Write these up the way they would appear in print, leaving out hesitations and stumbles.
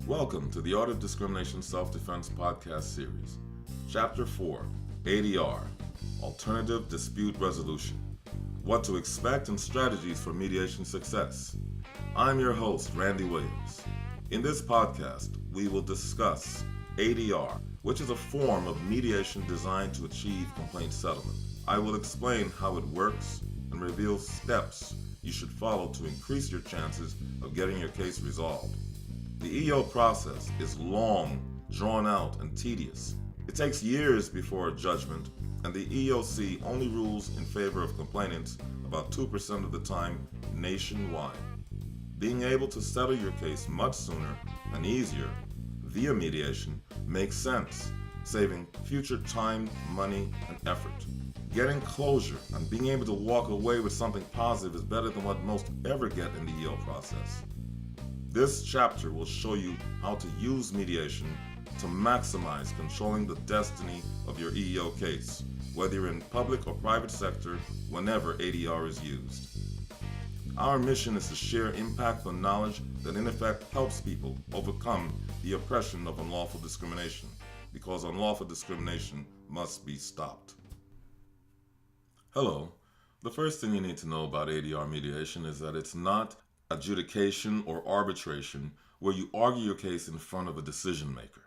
Welcome to the Art of Discrimination Self-Defense podcast series. Chapter 4, ADR, Alternative Dispute Resolution. What to expect and strategies for mediation success. I'm your host, Randy Williams. In this podcast, we will discuss ADR, which is a form of mediation designed to achieve complaint settlement. I will explain how it works and reveal steps you should follow to increase your chances of getting your case resolved. The EO process is long, drawn out, and tedious. It takes years before a judgment, and the EOC only rules in favor of complainants about 2% of the time nationwide. Being able to settle your case much sooner and easier via mediation makes sense, saving future time, money, and effort. Getting closure and being able to walk away with something positive is better than what most ever get in the EO process. This chapter will show you how to use mediation to maximize controlling the destiny of your EEO case, whether you're in public or private sector, whenever ADR is used. Our mission is to share impactful knowledge that in effect helps people overcome the oppression of unlawful discrimination, because unlawful discrimination must be stopped. Hello. The first thing you need to know about ADR mediation is that it's not adjudication or arbitration where you argue your case in front of a decision maker.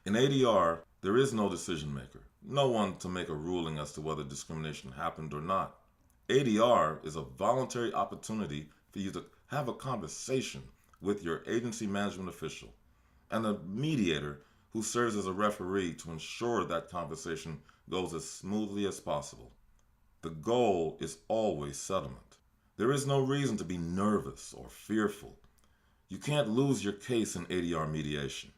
In ADR, there is no decision maker, no one to make a ruling as to whether discrimination happened or not. ADR is a voluntary opportunity for you to have a conversation with your agency management official and a mediator who serves as a referee to ensure that conversation goes as smoothly as possible. The goal is always settlement. There is no reason to be nervous or fearful. You can't lose your case in ADR mediation.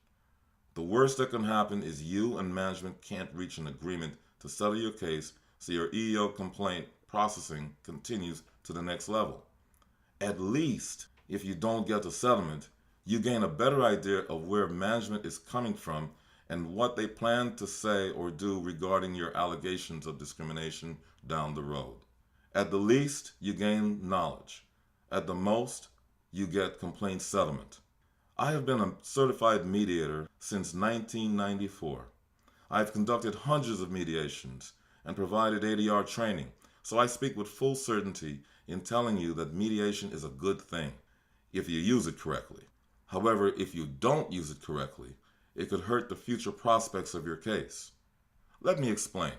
The worst that can happen is you and management can't reach an agreement to settle your case, so your EEO complaint processing continues to the next level. At least, if you don't get to settlement, you gain a better idea of where management is coming from and what they plan to say or do regarding your allegations of discrimination down the road. At the least, you gain knowledge. At the most, you get complaint settlement. I have been a certified mediator since 1994. I've conducted hundreds of mediations and provided ADR training, so I speak with full certainty in telling you that mediation is a good thing if you use it correctly. However, if you don't use it correctly, it could hurt the future prospects of your case. Let me explain.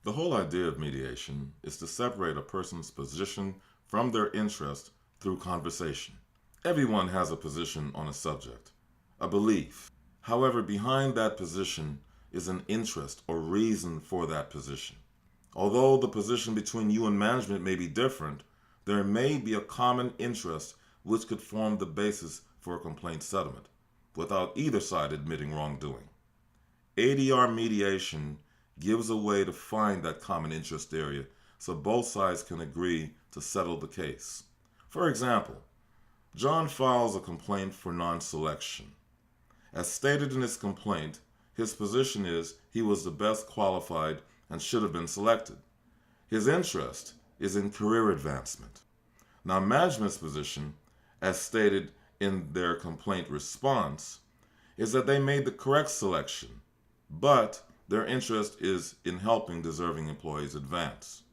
The whole idea of mediation is to separate a person's position from their interest through conversation. Everyone has a position on a subject, a belief. However, behind that position is an interest or reason for that position. Although the position between you and management may be different, there may be a common interest which could form the basis for a complaint settlement, without either side admitting wrongdoing. ADR mediation gives a way to find that common interest area so both sides can agree to settle the case. For example, John files a complaint for non-selection. As stated in his complaint, his position is he was the best qualified and should have been selected. His interest is in career advancement. Now, management's position, as stated in their complaint response, is that they made the correct selection, but their interest is in helping deserving employees advance.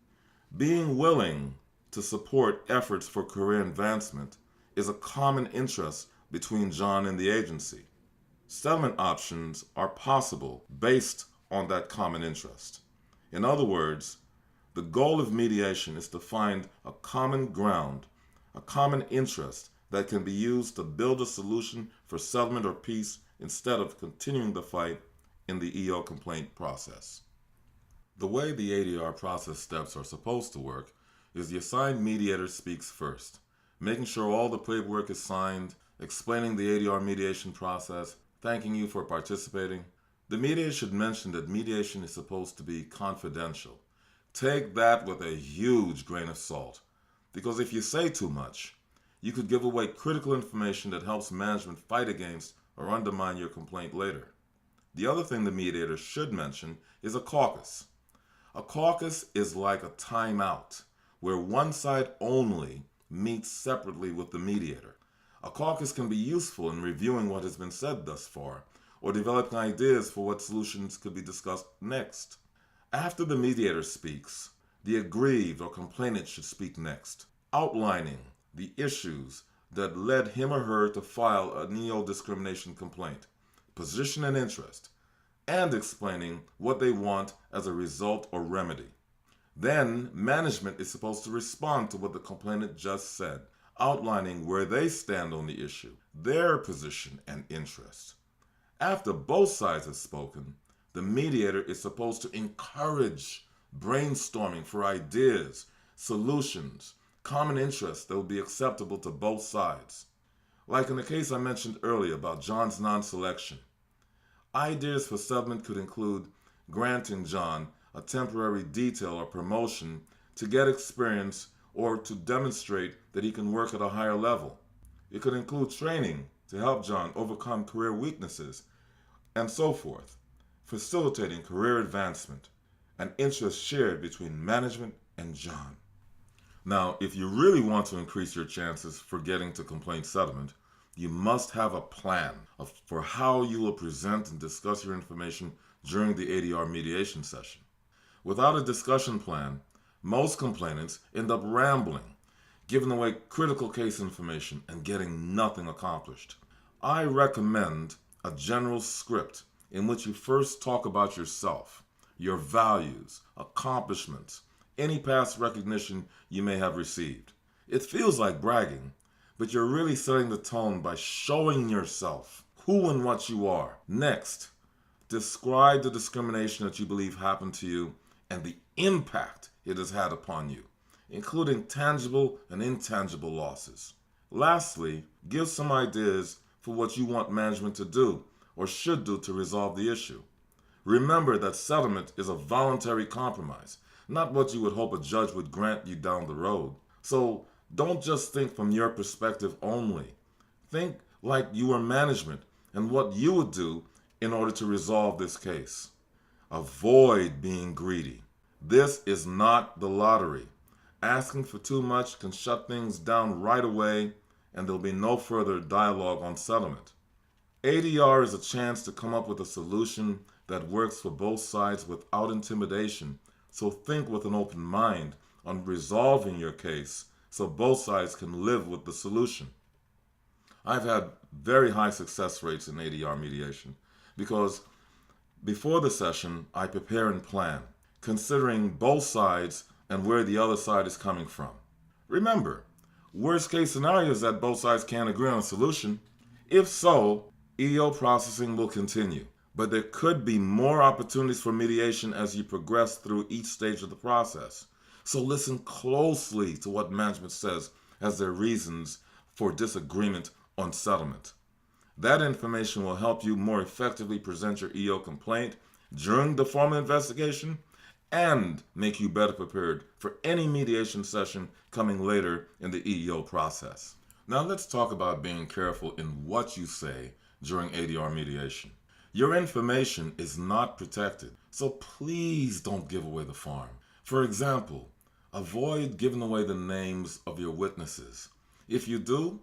Being willing to support efforts for career advancement is a common interest between John and the agency. Settlement options are possible based on that common interest. In other words, the goal of mediation is to find a common ground, a common interest that can be used to build a solution for settlement or peace instead of continuing the fight in the EO complaint process. The way the ADR process steps are supposed to work is the assigned mediator speaks first, making sure all the paperwork is signed, explaining the ADR mediation process, thanking you for participating. The mediator should mention that mediation is supposed to be confidential. Take that with a huge grain of salt, because if you say too much, you could give away critical information that helps management fight against or undermine your complaint later. The other thing the mediator should mention is a caucus. A caucus is like a timeout, where one side only meets separately with the mediator. A caucus can be useful in reviewing what has been said thus far, or developing ideas for what solutions could be discussed next. After the mediator speaks, the aggrieved or complainant should speak next, outlining the issues that led him or her to file a neo-discrimination complaint, position and interest, and explaining what they want as a result or remedy. Then, management is supposed to respond to what the complainant just said, outlining where they stand on the issue, their position and interest. After both sides have spoken, the mediator is supposed to encourage brainstorming for ideas, solutions, common interests that will be acceptable to both sides. Like in the case I mentioned earlier about John's non-selection. Ideas for settlement could include granting John a temporary detail or promotion to get experience or to demonstrate that he can work at a higher level. It could include training to help John overcome career weaknesses and so forth, facilitating career advancement, an interest shared between management and John. Now, if you really want to increase your chances for getting to complaint settlement, you must have a plan for how you will present and discuss your information during the ADR mediation session. Without a discussion plan, most complainants end up rambling, giving away critical case information and getting nothing accomplished. I recommend a general script in which you first talk about yourself, your values, accomplishments, any past recognition you may have received. It feels like bragging, but you're really setting the tone by showing yourself who and what you are. Next, describe the discrimination that you believe happened to you and the impact it has had upon you, including tangible and intangible losses. Lastly, give some ideas for what you want management to do or should do to resolve the issue. Remember that settlement is a voluntary compromise, not what you would hope a judge would grant you down the road. So don't just think from your perspective only. Think like you are management and what you would do in order to resolve this case. Avoid being greedy. This is not the lottery. Asking for too much can shut things down right away, and there'll be no further dialogue on settlement. ADR is a chance to come up with a solution that works for both sides without intimidation, so think with an open mind on resolving your case so both sides can live with the solution. I've had very high success rates in ADR mediation because before the session, I prepare and plan, considering both sides and where the other side is coming from. Remember, worst case scenario is that both sides can't agree on a solution. If so, EO processing will continue, but there could be more opportunities for mediation as you progress through each stage of the process. So listen closely to what management says as their reasons for disagreement on settlement. That information will help you more effectively present your EO complaint during the formal investigation and make you better prepared for any mediation session coming later in the EEO process. Now let's talk about being careful in what you say during ADR mediation. Your information is not protected, so please don't give away the farm. For example, avoid giving away the names of your witnesses. If you do,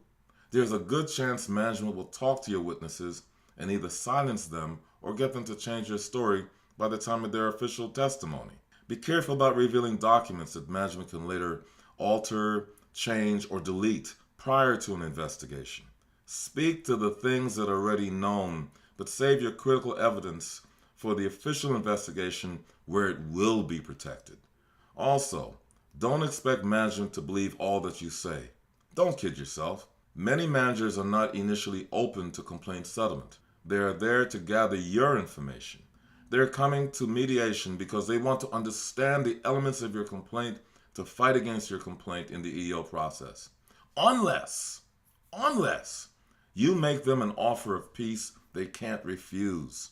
there's a good chance management will talk to your witnesses and either silence them or get them to change their story by the time of their official testimony. Be careful about revealing documents that management can later alter, change, or delete prior to an investigation. Speak to the things that are already known, but save your critical evidence for the official investigation where it will be protected. Also, don't expect management to believe all that you say. Don't kid yourself. Many managers are not initially open to complaint settlement. They are there to gather your information. They're coming to mediation because they want to understand the elements of your complaint to fight against your complaint in the EO process. Unless you make them an offer of peace they can't refuse.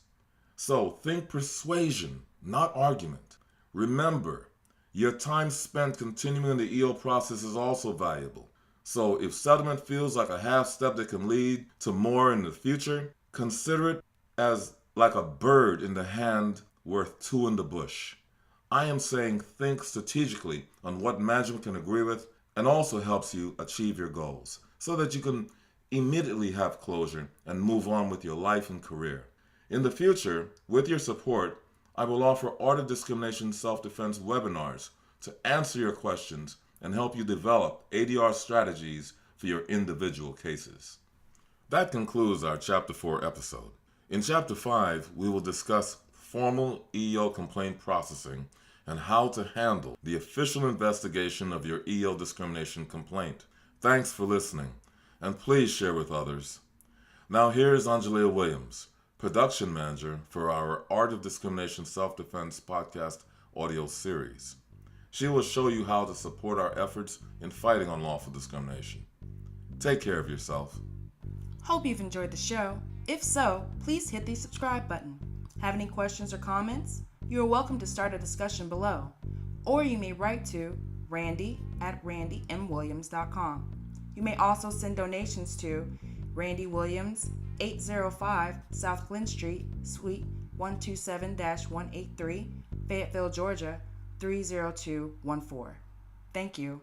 So think persuasion, not argument. Remember, your time spent continuing the EO process is also valuable. So if settlement feels like a half step that can lead to more in the future, consider it as like a bird in the hand worth two in the bush. I am saying think strategically on what management can agree with and also helps you achieve your goals so that you can immediately have closure and move on with your life and career. In the future, with your support, I will offer Art of Discrimination Self-Defense webinars to answer your questions and help you develop ADR strategies for your individual cases. That concludes our Chapter 4 episode. In Chapter 5, we will discuss formal EEO complaint processing and how to handle the official investigation of your EEO discrimination complaint. Thanks for listening, and please share with others. Now here's Angelia Williams, production manager for our Art of Discrimination Self-Defense podcast audio series. She will show you how to support our efforts in fighting unlawful discrimination. Take care of yourself. Hope you've enjoyed the show. If so, please hit the subscribe button. Have any questions or comments? You are welcome to start a discussion below, or you may write to randy@randymwilliams.com. You may also send donations to Randy Williams, 805 South Glen Street, Suite 127-183, Fayetteville, Georgia, 30214. Thank you.